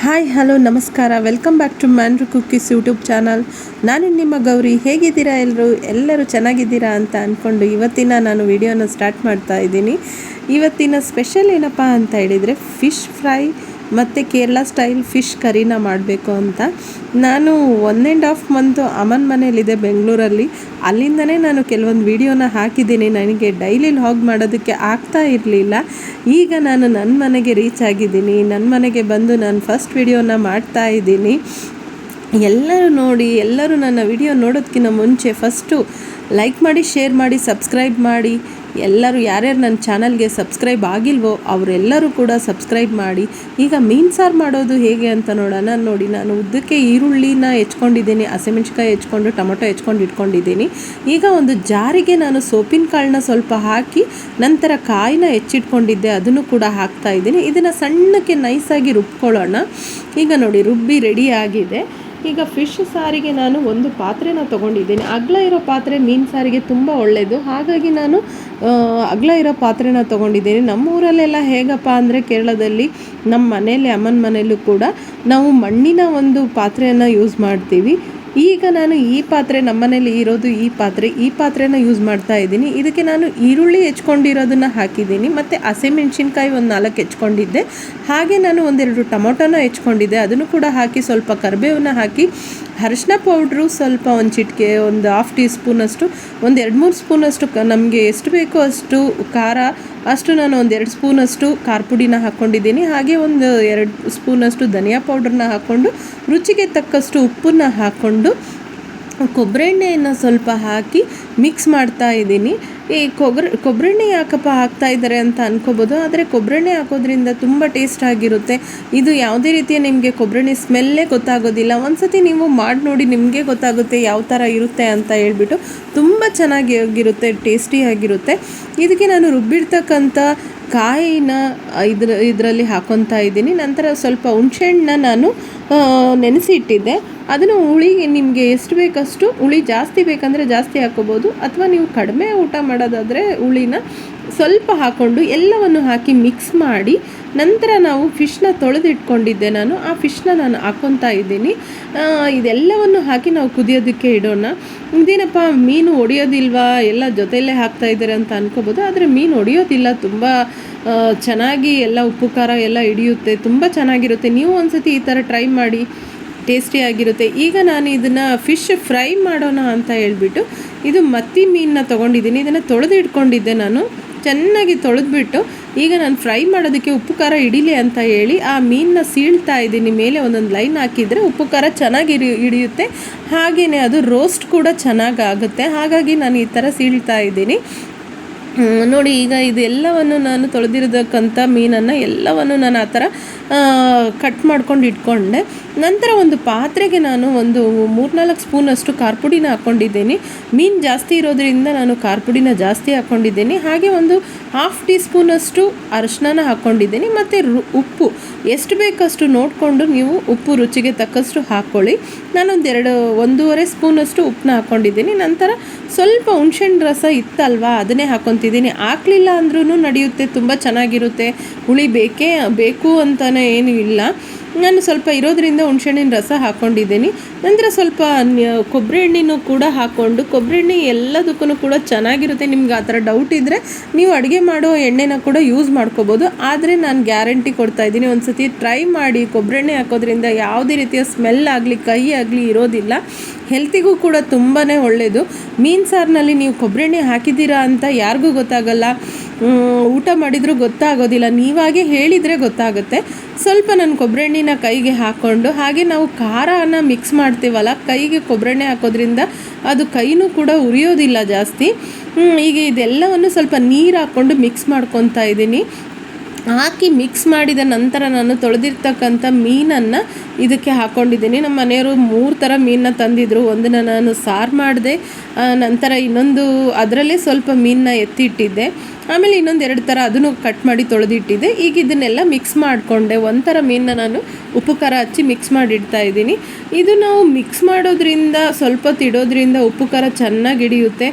Hi hello ನಮಸ್ಕಾರ, welcome back to ಮ್ಯಾನ್ರು Cookies YouTube channel. ನಾನು ನಿಮ್ಮ ಗೌರಿ. ಹೇಗಿದ್ದೀರಾ ಎಲ್ಲರೂ ಚೆನ್ನಾಗಿದ್ದೀರಾ ಅಂತ ಅಂದ್ಕೊಂಡು ಇವತ್ತಿನ ನಾನು ವಿಡಿಯೋನ ಸ್ಟಾರ್ಟ್ ಮಾಡ್ತಾ ಇದ್ದೀನಿ. ಇವತ್ತಿನ ಸ್ಪೆಷಲ್ ಏನಪ್ಪ ಅಂತ ಹೇಳಿದರೆ ಫಿಶ್ ಫ್ರೈ ಮತ್ತು ಕೇರಳ ಸ್ಟೈಲ್ ಫಿಶ್ ಕರಿನ ಮಾಡಬೇಕು ಅಂತ. ನಾನು 1.5 ಮಂತು ಅಮ್ಮನ ಮನೇಲಿದೆ ಬೆಂಗಳೂರಲ್ಲಿ. ಅಲ್ಲಿಂದನೇ ನಾನು ಕೆಲವೊಂದು ವಿಡಿಯೋನ ಹಾಕಿದ್ದೀನಿ. ನನಗೆ ಡೈಲಿ ವ್ಲಾಗ್ ಮಾಡೋದಕ್ಕೆ ಆಗ್ತಾ ಇರಲಿಲ್ಲ. ಈಗ ನಾನು ನನ್ನ ಮನೆಗೆ ರೀಚ್ ಆಗಿದ್ದೀನಿ. ನನ್ನ ಮನೆಗೆ ಬಂದು ನಾನು ಫಸ್ಟ್ ವಿಡಿಯೋನ ಮಾಡ್ತಾ ಇದ್ದೀನಿ. ಎಲ್ಲರೂ ನೋಡಿ, ಎಲ್ಲರೂ ನನ್ನ ವಿಡಿಯೋ ನೋಡೋದಕ್ಕಿಂತ ಮುಂಚೆ ಫಸ್ಟು ಲೈಕ್ ಮಾಡಿ, ಶೇರ್ ಮಾಡಿ, ಸಬ್ಸ್ಕ್ರೈಬ್ ಮಾಡಿ. ಎಲ್ಲರೂ ಯಾರ್ಯಾರು ನನ್ನ ಚಾನಲ್ಗೆ ಸಬ್ಸ್ಕ್ರೈಬ್ ಆಗಿಲ್ವೋ ಅವರೆಲ್ಲರೂ ಕೂಡ ಸಬ್ಸ್ಕ್ರೈಬ್ ಮಾಡಿ. ಈಗ ಮೀನು ಸಾರು ಮಾಡೋದು ಹೇಗೆ ಅಂತ ನೋಡೋಣ. ನೋಡಿ, ನಾನು ಉದ್ದಕ್ಕೆ ಈರುಳ್ಳಿನ ಹೆಚ್ಕೊಂಡಿದ್ದೀನಿ, ಹಸಿಮೆಣ್ಸಿಕಾಯಿ ಹೆಚ್ಕೊಂಡು, ಟೊಮೊಟೊ ಹೆಚ್ಕೊಂಡು ಇಟ್ಕೊಂಡಿದ್ದೀನಿ. ಈಗ ಒಂದು ಜಾರಿಗೆ ನಾನು ಸೋಪಿನ ಕಾಳನ್ನ ಸ್ವಲ್ಪ ಹಾಕಿ ನಂತರ ಕಾಯಿನ ಹೆಚ್ಚಿಟ್ಕೊಂಡಿದ್ದೆ, ಅದನ್ನು ಕೂಡ ಹಾಕ್ತಾ ಇದ್ದೀನಿ. ಇದನ್ನು ಸಣ್ಣಕ್ಕೆ ನೈಸಾಗಿ ರುಬ್ಕೊಳ್ಳೋಣ. ಈಗ ನೋಡಿ, ರುಬ್ಬಿ ರೆಡಿ ಆಗಿದೆ. ಈಗ ಫಿಶ್ ಸಾರಿಗೆ ನಾನು ಒಂದು ಪಾತ್ರೆನ ತೊಗೊಂಡಿದ್ದೀನಿ. ಅಗಲ ಇರೋ ಪಾತ್ರೆ ಮೀನು ಸಾರಿಗೆ ತುಂಬ ಒಳ್ಳೆಯದು. ಹಾಗಾಗಿ ನಾನು ಅಗಲ ಇರೋ ಪಾತ್ರೆನ ತೊಗೊಂಡಿದ್ದೀನಿ. ನಮ್ಮೂರಲ್ಲೆಲ್ಲ ಹೇಗಪ್ಪ ಅಂದರೆ, ಕೇರಳದಲ್ಲಿ ನಮ್ಮ ಮನೇಲಿ, ಅಮ್ಮನ ಮನೆಯಲ್ಲೂ ಕೂಡ ನಾವು ಮಣ್ಣಿನ ಒಂದು ಪಾತ್ರೆಯನ್ನು ಯೂಸ್ ಮಾಡ್ತೀವಿ. ಈಗ ನಾನು ಈ ಪಾತ್ರೆ, ನಮ್ಮನೇಲಿ ಇರೋದು ಈ ಪಾತ್ರೆನ ಯೂಸ್ ಮಾಡ್ತಾ ಇದ್ದೀನಿ. ಇದಕ್ಕೆ ನಾನು ಈರುಳ್ಳಿ ಹೆಚ್ಕೊಂಡಿರೋದನ್ನು ಹಾಕಿದ್ದೀನಿ, ಮತ್ತು ಹಸಿಮೆಣ್ಸಿನ್ಕಾಯಿ ಒಂದು 4 ಹೆಚ್ಕೊಂಡಿದ್ದೆ. ಹಾಗೆ ನಾನು 1-2 ಟೊಮೊಟೊನ ಹೆಚ್ಕೊಂಡಿದ್ದೆ, ಅದನ್ನು ಕೂಡ ಹಾಕಿ ಸ್ವಲ್ಪ ಕರಿಬೇವನ್ನ ಹಾಕಿ, ಅರಿಶಿನ ಪೌಡ್ರು ಸ್ವಲ್ಪ ಒಂದು ಚಿಟಿಕೆ, ಒಂದು 1/2 ಟೀ ಸ್ಪೂನಷ್ಟು, ಒಂದು 2-3 ಸ್ಪೂನಷ್ಟು ನಮಗೆ ಎಷ್ಟು ಬೇಕೋ ಅಷ್ಟು ಖಾರ, ಅಷ್ಟು ನಾನು 1-2 ಸ್ಪೂನಷ್ಟು ಖಾರ ಪುಡಿನ ಹಾಕ್ಕೊಂಡಿದ್ದೀನಿ. ಹಾಗೆ ಒಂದು 2 ಸ್ಪೂನಷ್ಟು ಧನಿಯಾ ಪೌಡ್ರನ್ನ ಹಾಕ್ಕೊಂಡು, ರುಚಿಗೆ ತಕ್ಕಷ್ಟು ಉಪ್ಪನ್ನು ಹಾಕ್ಕೊಂಡು, ಕೊಬ್ಬರಿ ಎಣ್ಣೆಯನ್ನು ಸ್ವಲ್ಪ ಹಾಕಿ ಮಿಕ್ಸ್ ಮಾಡ್ತಾ ಇದ್ದೀನಿ. ಈ ಕೊಬ್ಬರಿ ಎಣ್ಣೆ ಯಾಕಪ್ಪ ಹಾಕ್ತಾ ಇದ್ದಾರೆ ಅಂತ ಅನ್ಕೋಬೋದು, ಆದರೆ ಕೊಬ್ಬರಿ ಎಣ್ಣೆ ಹಾಕೋದ್ರಿಂದ ತುಂಬ ಟೇಸ್ಟ್ ಆಗಿರುತ್ತೆ. ಇದು ಯಾವುದೇ ರೀತಿಯ ನಿಮಗೆ ಕೊಬ್ಬರಿ ಎಣ್ಣೆ ಸ್ಮೆಲ್ಲೇ ಗೊತ್ತಾಗೋದಿಲ್ಲ. ಒಂದು ಸತಿ ನೀವು ಮಾಡಿ ನೋಡಿ, ನಿಮಗೆ ಗೊತ್ತಾಗುತ್ತೆ ಯಾವ ಥರ ಇರುತ್ತೆ ಅಂತ ಹೇಳ್ಬಿಟ್ಟು. ತುಂಬ ಚೆನ್ನಾಗಿರುತ್ತೆ, ಟೇಸ್ಟಿಯಾಗಿರುತ್ತೆ. ಇದಕ್ಕೆ ನಾನು ರುಬ್ಬಿರ್ತಕ್ಕಂಥ ಕಾಯಿನ ಇದರಲ್ಲಿ ಹಾಕ್ಕೊತಾ ಇದ್ದೀನಿ. ನಂತರ ಸ್ವಲ್ಪ ಹುಣಸೆಹಣ್ಣನ್ನ ನಾನು ನೆನೆಸಿ ಇಟ್ಟಿದ್ದೆ. ಅದನ್ನು ಹುಳಿಗೆ ನಿಮಗೆ ಎಷ್ಟು ಬೇಕಷ್ಟು, ಹುಳಿ ಜಾಸ್ತಿ ಬೇಕಂದರೆ ಜಾಸ್ತಿ ಹಾಕ್ಕೋಬೋದು, ಅಥವಾ ನೀವು ಕಡಿಮೆ ಊಟ ಮಾಡೋದಾದರೆ ಹುಳಿನ ಸ್ವಲ್ಪ ಹಾಕ್ಕೊಂಡು ಎಲ್ಲವನ್ನು ಹಾಕಿ ಮಿಕ್ಸ್ ಮಾಡಿ, ನಂತರ ನಾವು ಫಿಶ್ನ ತೊಳೆದಿಟ್ಕೊಂಡಿದ್ದೆ ನಾನು, ಆ ಫಿಶ್ನ ನಾನು ಹಾಕ್ಕೊತಾ ಇದ್ದೀನಿ. ಇದೆಲ್ಲವನ್ನು ಹಾಕಿ ನಾವು ಕುದಿಯೋದಕ್ಕೆ ಇಡೋಣ. ಇದೇನಪ್ಪ ಮೀನು ಒಡೆಯೋದಿಲ್ವಾ, ಎಲ್ಲ ಜೊತೆಯಲ್ಲೇ ಹಾಕ್ತಾ ಇದ್ದಾರೆ ಅಂತ ಅನ್ಕೋಬೋದು, ಆದರೆ ಮೀನು ಒಡೆಯೋದಿಲ್ಲ. ತುಂಬ ಚೆನ್ನಾಗಿ ಎಲ್ಲ ಉಪ್ಪು ಖಾರ ಎಲ್ಲ ಹಿಡಿಯುತ್ತೆ, ತುಂಬ ಚೆನ್ನಾಗಿರುತ್ತೆ. ನೀವು ಒಂದ್ಸತಿ ಈ ಥರ ಟ್ರೈ ಮಾಡಿ, ಟೇಸ್ಟಿಯಾಗಿರುತ್ತೆ. ಈಗ ನಾನು ಇದನ್ನು ಫಿಶ್ ಫ್ರೈ ಮಾಡೋಣ ಅಂತ ಹೇಳ್ಬಿಟ್ಟು, ಇದು ಮತ್ತಿ ಮೀನನ್ನ ತೊಗೊಂಡಿದ್ದೀನಿ. ಇದನ್ನು ತೊಳೆದು ಇಟ್ಕೊಂಡಿದ್ದೆ ನಾನು, ಚೆನ್ನಾಗಿ ತೊಳೆದ್ಬಿಟ್ಟು ಈಗ ನಾನು ಫ್ರೈ ಮಾಡೋದಕ್ಕೆ ಉಪ್ಪು ಖಾರ ಹಿಡೀಲಿ ಅಂತ ಹೇಳಿ ಆ ಮೀನನ್ನ ಸೀಳ್ತಾ ಇದ್ದೀನಿ. ಮೇಲೆ ಒಂದೊಂದು ಲೈನ್ ಹಾಕಿದರೆ ಉಪ್ಪು ಖಾರ ಚೆನ್ನಾಗಿ ಹಿಡಿಯುತ್ತೆ, ಹಾಗೆಯೇ ಅದು ರೋಸ್ಟ್ ಕೂಡ ಚೆನ್ನಾಗಾಗುತ್ತೆ. ಹಾಗಾಗಿ ನಾನು ಈ ಥರ ಸೀಳ್ತಾ ಇದ್ದೀನಿ. ನೋಡಿ, ಈಗ ಇದೆಲ್ಲವನ್ನು ನಾನು ತೊಳೆದಿರೋದಕ್ಕಂಥ ಮೀನನ್ನು ಎಲ್ಲವನ್ನು ನಾನು ಆ ಥರ ಕಟ್ ಮಾಡ್ಕೊಂಡು ಇಟ್ಕೊಂಡೆ. ನಂತರ ಒಂದು ಪಾತ್ರೆಗೆ ನಾನು ಒಂದು 3-4 ಸ್ಪೂನಷ್ಟು ಖಾರ ಪುಡಿನ ಹಾಕ್ಕೊಂಡಿದ್ದೀನಿ. ಮೀನು ಜಾಸ್ತಿ ಇರೋದ್ರಿಂದ ನಾನು ಖಾರ ಪುಡಿನ ಜಾಸ್ತಿ ಹಾಕ್ಕೊಂಡಿದ್ದೀನಿ. ಹಾಗೆ ಒಂದು 1/2 ಟೀ ಸ್ಪೂನಷ್ಟು ಅರಿಶಿನ ಹಾಕ್ಕೊಂಡಿದ್ದೀನಿ. ಮತ್ತು ಉಪ್ಪು ಎಷ್ಟು ಬೇಕಷ್ಟು ನೋಡಿಕೊಂಡು ನೀವು ಉಪ್ಪು ರುಚಿಗೆ ತಕ್ಕಷ್ಟು ಹಾಕ್ಕೊಳ್ಳಿ. ನಾನೊಂದು 1.5 ಸ್ಪೂನಷ್ಟು ಉಪ್ಪನ್ನ ಹಾಕ್ಕೊಂಡಿದ್ದೀನಿ. ನಂತರ ಸ್ವಲ್ಪ ಹುಣಸೆಹಣ್ಣು ರಸ ಇತ್ತಲ್ವಾ, ಅದನ್ನೇ ಹಾಕ್ಕೊತಿದ್ದೀನಿ. ಹಾಕಲಿಲ್ಲ ಅಂದ್ರೂ ನಡೆಯುತ್ತೆ, ತುಂಬ ಚೆನ್ನಾಗಿರುತ್ತೆ. ಹುಳಿ ಬೇಕು ಅಂತಲೇ ಏನೂ ಇಲ್ಲ. ನಾನು ಸ್ವಲ್ಪ ಇರೋದ್ರಿಂದ ಹುಣಸೆಹಣ್ಣಿನ ರಸ ಹಾಕ್ಕೊಂಡಿದ್ದೀನಿ. ನಂತರ ಸ್ವಲ್ಪ ಕೊಬ್ಬರಿ ಎಣ್ಣೆನೂ ಕೂಡ ಹಾಕ್ಕೊಂಡು, ಕೊಬ್ಬರಿ ಎಣ್ಣೆ ಎಲ್ಲದಕ್ಕೂ ಕೂಡ ಚೆನ್ನಾಗಿರುತ್ತೆ. ನಿಮ್ಗೆ ಆ ಥರ ಡೌಟ್ ಇದ್ದರೆ ನೀವು ಅಡುಗೆ ಮಾಡೋ ಎಣ್ಣೆನ ಕೂಡ ಯೂಸ್ ಮಾಡ್ಕೋಬೋದು. ಆದರೆ ನಾನು ಗ್ಯಾರಂಟಿ ಕೊಡ್ತಾಯಿದ್ದೀನಿ, ಒಂದು ಸತಿ ಟ್ರೈ ಮಾಡಿ. ಕೊಬ್ಬರಿ ಎಣ್ಣೆ ಹಾಕೋದ್ರಿಂದ ಯಾವುದೇ ರೀತಿಯ ಸ್ಮೆಲ್ ಆಗಲಿ, ಕೈ ಆಗಲಿ ಇರೋದಿಲ್ಲ. ಹೆಲ್ತಿಗೂ ಕೂಡ ತುಂಬಾ ಒಳ್ಳೆಯದು. ಮೀನು ಸಾರಿನಲ್ಲಿ ನೀವು ಕೊಬ್ಬರಿ ಎಣ್ಣೆ ಹಾಕಿದ್ದೀರಾ ಅಂತ ಯಾರಿಗೂ ಗೊತ್ತಾಗಲ್ಲ, ಊಟ ಮಾಡಿದರೂ ಗೊತ್ತಾಗೋದಿಲ್ಲ. ನೀವಾಗೆ ಹೇಳಿದರೆ ಗೊತ್ತಾಗುತ್ತೆ. ಸ್ವಲ್ಪ ನಾನು ಕೊಬ್ಬರಿ ಎಣ್ಣೆನ ಕೈಗೆ ಹಾಕ್ಕೊಂಡು, ಹಾಗೆ ನಾವು ಖಾರನ ಮಿಕ್ಸ್ ಮಾಡ್ತೀವಲ್ಲ, ಕೈಗೆ ಕೊಬ್ಬರಿ ಎಣ್ಣೆ ಹಾಕೋದ್ರಿಂದ ಅದು ಕೈನೂ ಕೂಡ ಉರಿಯೋದಿಲ್ಲ ಜಾಸ್ತಿ. ಈಗ ಇದೆಲ್ಲವನ್ನು ಸ್ವಲ್ಪ ನೀರು ಹಾಕ್ಕೊಂಡು ಮಿಕ್ಸ್ ಮಾಡ್ಕೊತಾ ಇದ್ದೀನಿ. ಹಾಕಿ ಮಿಕ್ಸ್ ಮಾಡಿದ ನಂತರ ನಾನು ತೊಳೆದಿರ್ತಕ್ಕಂಥ ಮೀನನ್ನು ಇದಕ್ಕೆ ಹಾಕ್ಕೊಂಡಿದ್ದೀನಿ. ನಮ್ಮ ಮನೆಯವರು 3 ಥರ ಮೀನನ್ನ ತಂದಿದ್ದರು. ಒಂದನ್ನು ನಾನು ಸಾರು ಮಾಡಿದೆ, ನಂತರ ಇನ್ನೊಂದು ಅದರಲ್ಲೇ ಸ್ವಲ್ಪ ಮೀನನ್ನ ಎತ್ತಿಟ್ಟಿದ್ದೆ, ಆಮೇಲೆ ಇನ್ನೊಂದು 2 ಥರ ಅದನ್ನು ಕಟ್ ಮಾಡಿ ತೊಳೆದಿಟ್ಟಿದ್ದೆ. ಈಗ ಇದನ್ನೆಲ್ಲ ಮಿಕ್ಸ್ ಮಾಡಿಕೊಂಡೆ. ಒಂಥರ ಮೀನನ್ನ ನಾನು ಉಪ್ಪು ಖಾರ ಹಚ್ಚಿ ಮಿಕ್ಸ್ ಮಾಡಿಡ್ತಾ ಇದ್ದೀನಿ. ಇದು ನಾವು ಮಿಕ್ಸ್ ಮಾಡೋದ್ರಿಂದ, ಸ್ವಲ್ಪ ಹೊತ್ತು ಇಡೋದ್ರಿಂದ ಉಪ್ಪು ಖಾರ ಚೆನ್ನಾಗಿ ಹಿಡಿಯುತ್ತೆ.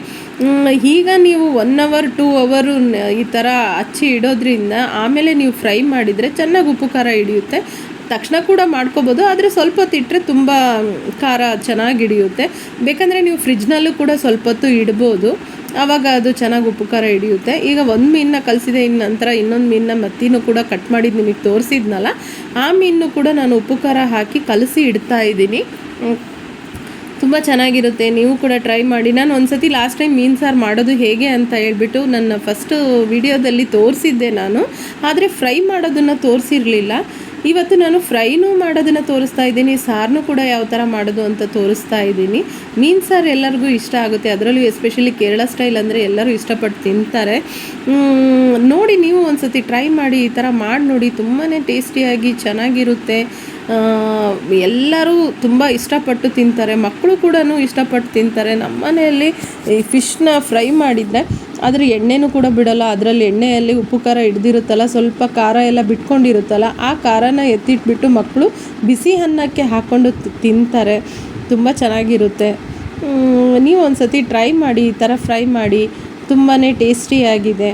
ಈಗ ನೀವು 1 ಅವರ್ 2 ಅವರು ಈ ಥರ ಹಚ್ಚಿ ಇಡೋದ್ರಿಂದ ಆಮೇಲೆ ನೀವು ಫ್ರೈ ಮಾಡಿದರೆ ಚೆನ್ನಾಗಿ ಉಪ್ಪು ಖಾರ ಹಿಡಿಯುತ್ತೆ. ತಕ್ಷಣ ಕೂಡ ಮಾಡ್ಕೋಬೋದು, ಆದರೆ ಸ್ವಲ್ಪ ಹೊತ್ತು ಇಟ್ಟರೆ ತುಂಬ ಖಾರ ಚೆನ್ನಾಗಿ ಹಿಡಿಯುತ್ತೆ. ಬೇಕಂದರೆ ನೀವು ಫ್ರಿಜ್ನಲ್ಲೂ ಕೂಡ ಸ್ವಲ್ಪ ಹೊತ್ತು ಇಡ್ಬೋದು, ಆವಾಗ ಅದು ಚೆನ್ನಾಗಿ ಉಪ್ಪು ಖಾರ ಹಿಡಿಯುತ್ತೆ. ಈಗ ಒಂದು ಮೀನನ್ನ ಕಲಿಸಿದೆ, ಇನ್ನು ನಂತರ ಇನ್ನೊಂದು ಮೀನನ್ನ ಮತ್ತಿನೂ ಕೂಡ ಕಟ್ ಮಾಡಿದ್ದು ನಿಮಗೆ ತೋರಿಸಿದ್ನಲ್ಲ, ಆ ಮೀನು ಕೂಡ ನಾನು ಉಪ್ಪು ಖಾರ ಹಾಕಿ ಕಲಸಿ ಇಡ್ತಾ ಇದ್ದೀನಿ. ತುಂಬ ಚೆನ್ನಾಗಿರುತ್ತೆ, ನೀವು ಕೂಡ ಟ್ರೈ ಮಾಡಿ. ನಾನು ಒಂದು ಸತಿ ಲಾಸ್ಟ್ ಟೈಮ್ ಮೀನು ಸಾರು ಮಾಡೋದು ಹೇಗೆ ಅಂತ ಹೇಳ್ಬಿಟ್ಟು ನನ್ನ ಫಸ್ಟು ವಿಡಿಯೋದಲ್ಲಿ ತೋರಿಸಿದ್ದೆ ನಾನು, ಆದರೆ ಫ್ರೈ ಮಾಡೋದನ್ನು ತೋರಿಸಿರಲಿಲ್ಲ. ಇವತ್ತು ನಾನು ಫ್ರೈನೂ ಮಾಡೋದನ್ನು ತೋರಿಸ್ತಾ ಇದ್ದೀನಿ, ಸಾರನ್ನು ಕೂಡ ಯಾವ ಥರ ಮಾಡೋದು ಅಂತ ತೋರಿಸ್ತಾ ಇದ್ದೀನಿ. ಮೀನು ಸಾರು ಎಲ್ಲರಿಗೂ ಇಷ್ಟ ಆಗುತ್ತೆ, ಅದರಲ್ಲೂ ಎಸ್ಪೆಷಲಿ ಕೇರಳ ಸ್ಟೈಲ್ ಅಂದರೆ ಎಲ್ಲರೂ ಇಷ್ಟಪಟ್ಟು ತಿಂತಾರೆ. ನೋಡಿ ನೀವು ಒಂದು ಸತಿ ಟ್ರೈ ಮಾಡಿ, ಈ ಥರ ಮಾಡಿ ನೋಡಿ, ತುಂಬಾ ಟೇಸ್ಟಿಯಾಗಿ ಚೆನ್ನಾಗಿರುತ್ತೆ. ಎಲ್ಲರೂ ತುಂಬ ಇಷ್ಟಪಟ್ಟು ತಿಂತಾರೆ, ಮಕ್ಕಳು ಕೂಡ ಇಷ್ಟಪಟ್ಟು ತಿಂತಾರೆ. ನಮ್ಮ ಮನೆಯಲ್ಲಿ ಈ ಫಿಶ್ನ ಫ್ರೈ ಮಾಡಿದರೆ ಅದರ ಎಣ್ಣೆನೂ ಕೂಡ ಬಿಡೋಲ್ಲ, ಅದರಲ್ಲಿ ಎಣ್ಣೆಯಲ್ಲಿ ಉಪ್ಪು ಖಾರ ಹಿಡ್ದಿರುತ್ತಲ್ಲ, ಸ್ವಲ್ಪ ಖಾರ ಎಲ್ಲ ಬಿಟ್ಕೊಂಡಿರುತ್ತಲ್ಲ, ಆ ಖಾರನ ಎತ್ತಿಟ್ಬಿಟ್ಟು ಮಕ್ಕಳು ಬಿಸಿ ಅನ್ನಕ್ಕೆ ಹಾಕ್ಕೊಂಡು ತಿಂತಾರೆ. ತುಂಬ ಚೆನ್ನಾಗಿರುತ್ತೆ. ನೀವು ಒಂದು ಸತಿ ಟ್ರೈ ಮಾಡಿ, ಈ ಥರ ಫ್ರೈ ಮಾಡಿ, ತುಂಬಾ ಟೇಸ್ಟಿಯಾಗಿದೆ.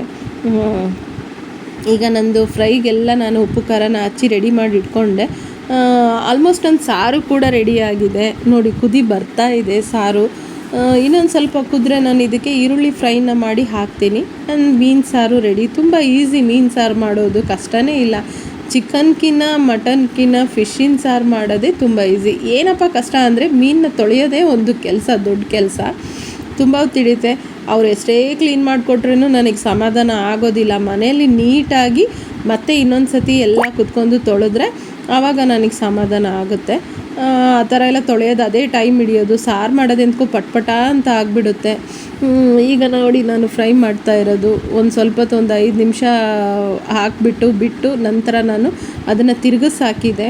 ಈಗ ನಂದು ಫ್ರೈಗೆಲ್ಲ ನಾನು ಉಪ್ಪು ಖಾರನ ಹಚ್ಚಿ ರೆಡಿ ಮಾಡಿ ಇಟ್ಕೊಂಡೆ. ಆಲ್ಮೋಸ್ಟ್ ಒಂದು ಸಾರು ಕೂಡ ರೆಡಿಯಾಗಿದೆ ನೋಡಿ, ಕುದಿ ಬರ್ತಾ ಇದೆ ಸಾರು. ಇನ್ನೊಂದು ಸ್ವಲ್ಪ ಕುದ್ರೆ ನಾನು ಇದಕ್ಕೆ ಈರುಳ್ಳಿ ಫ್ರೈನ ಮಾಡಿ ಹಾಕ್ತೀನಿ. ನನ್ನ ಮೀನು ಸಾರು ರೆಡಿ. ತುಂಬ ಈಸಿ ಮೀನು ಸಾರು ಮಾಡೋದು, ಕಷ್ಟನೇ ಇಲ್ಲ. ಚಿಕನ್ಕಿನ್ನ ಮಟನ್ಕಿನ್ನ ಫಿಶ್ಶಿನ ಸಾರು ಮಾಡೋದೇ ತುಂಬ ಈಸಿ. ಏನಪ್ಪ ಕಷ್ಟ ಅಂದರೆ ಮೀನನ್ನ ತೊಳೆಯೋದೇ ಒಂದು ಕೆಲಸ, ದೊಡ್ಡ ಕೆಲಸ, ತುಂಬ ಹೊತ್ತಿಡಿಯುತ್ತೆ. ಅವ್ರು ಎಷ್ಟೇ ಕ್ಲೀನ್ ಮಾಡಿಕೊಟ್ರೂ ನನಗೆ ಸಮಾಧಾನ ಆಗೋದಿಲ್ಲ. ಮನೆಯಲ್ಲಿ ನೀಟಾಗಿ ಮತ್ತೆ ಇನ್ನೊಂದು ಸತಿ ಎಲ್ಲ ಕುತ್ಕೊಂಡು ತೊಳೆದ್ರೆ ಆವಾಗ ನನಗೆ ಸಮಾಧಾನ ಆಗುತ್ತೆ. ಆ ಥರ ಎಲ್ಲ ತೊಳೆಯೋದು ಅದೇ ಟೈಮ್ ಹಿಡಿಯೋದು, ಸಾರು ಮಾಡೋದೆಂತಕ್ಕೂ ಪಟ್ಪಟ ಅಂತ ಆಗಿಬಿಡುತ್ತೆ. ಈಗ ನೋಡಿ ನಾನು ಫ್ರೈ ಮಾಡ್ತಾ ಇರೋದು, ಒಂದು ಸ್ವಲ್ಪ ಹೊತ್ತು ಒಂದು 5 ನಿಮಿಷ ಬಿಟ್ಟು ನಂತರ ನಾನು ಅದನ್ನು ತಿರುಗಿಸಿ ಹಾಕಿದೆ.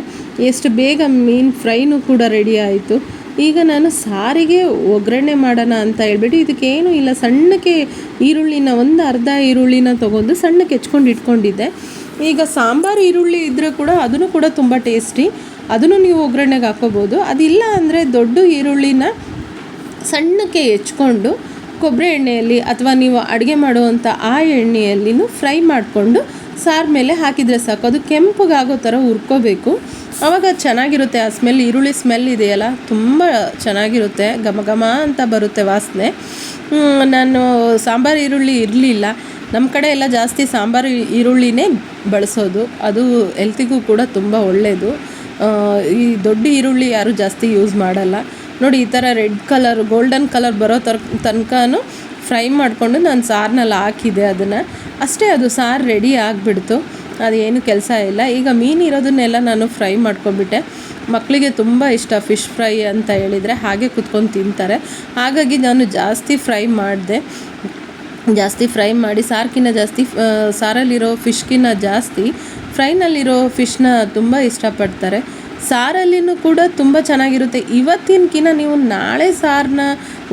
ಎಷ್ಟು ಬೇಗ ಮೀನು ಫ್ರೈನೂ ಕೂಡ ರೆಡಿ ಆಯಿತು. ಈಗ ನಾನು ಸಾರಿಗೆ ಒಗ್ಗರಣೆ ಮಾಡೋಣ ಅಂತ ಹೇಳ್ಬಿಟ್ಟು, ಇದಕ್ಕೇನು ಇಲ್ಲ, ಸಣ್ಣಕ್ಕೆ ಈರುಳ್ಳಿನ ಒಂದು ಅರ್ಧ ಈರುಳ್ಳಿನ ತೊಗೊಂಡು ಸಣ್ಣಕ್ಕೆ ಹೆಚ್ಕೊಂಡು ಇಟ್ಕೊಂಡಿದ್ದೆ. ಈಗ ಸಾಂಬಾರು ಈರುಳ್ಳಿ ಇದ್ದರೆ ಕೂಡ ಅದನ್ನು ಕೂಡ ತುಂಬ ಟೇಸ್ಟಿ, ಅದನ್ನು ನೀವು ಒಗ್ಗರಣೆಗೆ ಹಾಕ್ಕೋಬೋದು. ಅದಿಲ್ಲ ಅಂದರೆ ದೊಡ್ಡ ಈರುಳ್ಳಿನ ಸಣ್ಣಕ್ಕೆ ಹೆಚ್ಕೊಂಡು ಕೊಬ್ಬರಿ ಎಣ್ಣೆಯಲ್ಲಿ ಅಥವಾ ನೀವು ಅಡುಗೆ ಮಾಡುವಂಥ ಆ ಎಣ್ಣೆಯಲ್ಲಿನೂ ಫ್ರೈ ಮಾಡಿಕೊಂಡು ಸಾರು ಮೇಲೆ ಹಾಕಿದರೆ ಸಾಕು. ಅದು ಕೆಂಪಗಾಗೋ ಥರ ಹುರ್ಕೋಬೇಕು, ಆವಾಗ ಚೆನ್ನಾಗಿರುತ್ತೆ. ಆ ಸ್ಮೆಲ್, ಈರುಳ್ಳಿ ಸ್ಮೆಲ್ ಇದೆಯಲ್ಲ, ತುಂಬ ಚೆನ್ನಾಗಿರುತ್ತೆ, ಘಮ ಘಮ ಅಂತ ಬರುತ್ತೆ ವಾಸನೆ. ನಾನು ಸಾಂಬಾರು ಈರುಳ್ಳಿ ಇರಲಿಲ್ಲ, ನಮ್ಮ ಕಡೆ ಎಲ್ಲ ಜಾಸ್ತಿ ಸಾಂಬಾರು ಈರುಳ್ಳಿನೇ ಬಳಸೋದು, ಅದು ಹೆಲ್ತಿಗೂ ಕೂಡ ತುಂಬ ಒಳ್ಳೆಯದು. ಈ ದೊಡ್ಡ ಈರುಳ್ಳಿ ಯಾರೂ ಜಾಸ್ತಿ ಯೂಸ್ ಮಾಡಲ್ಲ. ನೋಡಿ ಈ ಥರ ರೆಡ್ ಕಲರ್, ಗೋಲ್ಡನ್ ಕಲರ್ ಬರೋ ತನಕನೂ ಫ್ರೈ ಮಾಡಿಕೊಂಡು ನಾನು ಸಾರಿನಲ್ಲಿ ಹಾಕಿದೆ ಅದನ್ನು, ಅಷ್ಟೇ, ಅದು ಸಾರು ರೆಡಿ ಆಗಿಬಿಡ್ತು. ಅದೇನು ಕೆಲಸ ಇಲ್ಲ. ಈಗ ಮೀನು ಇರೋದನ್ನೆಲ್ಲ ನಾನು ಫ್ರೈ ಮಾಡ್ಕೊಂಡ್ಬಿಟ್ಟೆ. ಮಕ್ಕಳಿಗೆ ತುಂಬ ಇಷ್ಟ ಫಿಶ್ ಫ್ರೈ ಅಂತ ಹೇಳಿದರೆ, ಹಾಗೆ ಕುತ್ಕೊಂಡು ತಿಂತಾರೆ. ಹಾಗಾಗಿ ನಾನು ಜಾಸ್ತಿ ಫ್ರೈ ಮಾಡಿ ಸಾರ್ಕಿನ್ನ ಜಾಸ್ತಿ, ಸಾರಲ್ಲಿರೋ ಫಿಶ್ಗಿನ್ನ ಜಾಸ್ತಿ ಫ್ರೈನಲ್ಲಿರೋ ಫಿಶ್ನ ತುಂಬ ಇಷ್ಟಪಡ್ತಾರೆ. ಸಾರಲ್ಲಿನೂ ಕೂಡ ತುಂಬ ಚೆನ್ನಾಗಿರುತ್ತೆ. ಇವತ್ತಿನಕಿನ್ನ ನೀವು ನಾಳೆ ಸಾರನ್ನ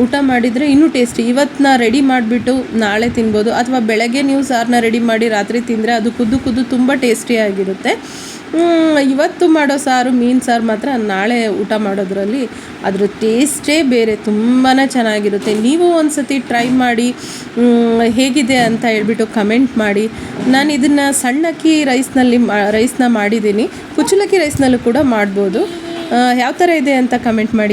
ಊಟ ಮಾಡಿದರೆ ಇನ್ನೂ ಟೇಸ್ಟಿ. ಇವತ್ತನ್ನ ರೆಡಿ ಮಾಡಿಬಿಟ್ಟು ನಾಳೆ ತಿನ್ಬೋದು, ಅಥವಾ ಬೆಳಗ್ಗೆ ನೀವು ಸಾರನ್ನ ರೆಡಿ ಮಾಡಿ ರಾತ್ರಿ ತಿಂದರೆ ಅದು ಕುದ್ದು ತುಂಬ ಟೇಸ್ಟಿಯಾಗಿರುತ್ತೆ. ಇವತ್ತು ಮಾಡೋ ಸಾರು, ಮೀನು ಸಾರು ಮಾತ್ರ ನಾಳೆ ಊಟ ಮಾಡೋದ್ರಲ್ಲಿ ಅದ್ರ ಟೇಸ್ಟೇ ಬೇರೆ, ತುಂಬಾ ಚೆನ್ನಾಗಿರುತ್ತೆ. ನೀವು ಒಂದು ಸತಿ ಟ್ರೈ ಮಾಡಿ ಹೇಗಿದೆ ಅಂತ ಹೇಳ್ಬಿಟ್ಟು ಕಮೆಂಟ್ ಮಾಡಿ. ನಾನು ಇದನ್ನು ಸಣ್ಣಕ್ಕಿ ರೈಸ್ನ ಮಾಡಿದ್ದೀನಿ, ಕುಚ್ಚಲಕ್ಕಿ ರೈಸ್ನಲ್ಲೂ ಕೂಡ ಮಾಡ್ಬೋದು. ಯಾವ ಥರ ಇದೆ ಅಂತ ಕಮೆಂಟ್ ಮಾಡಿ.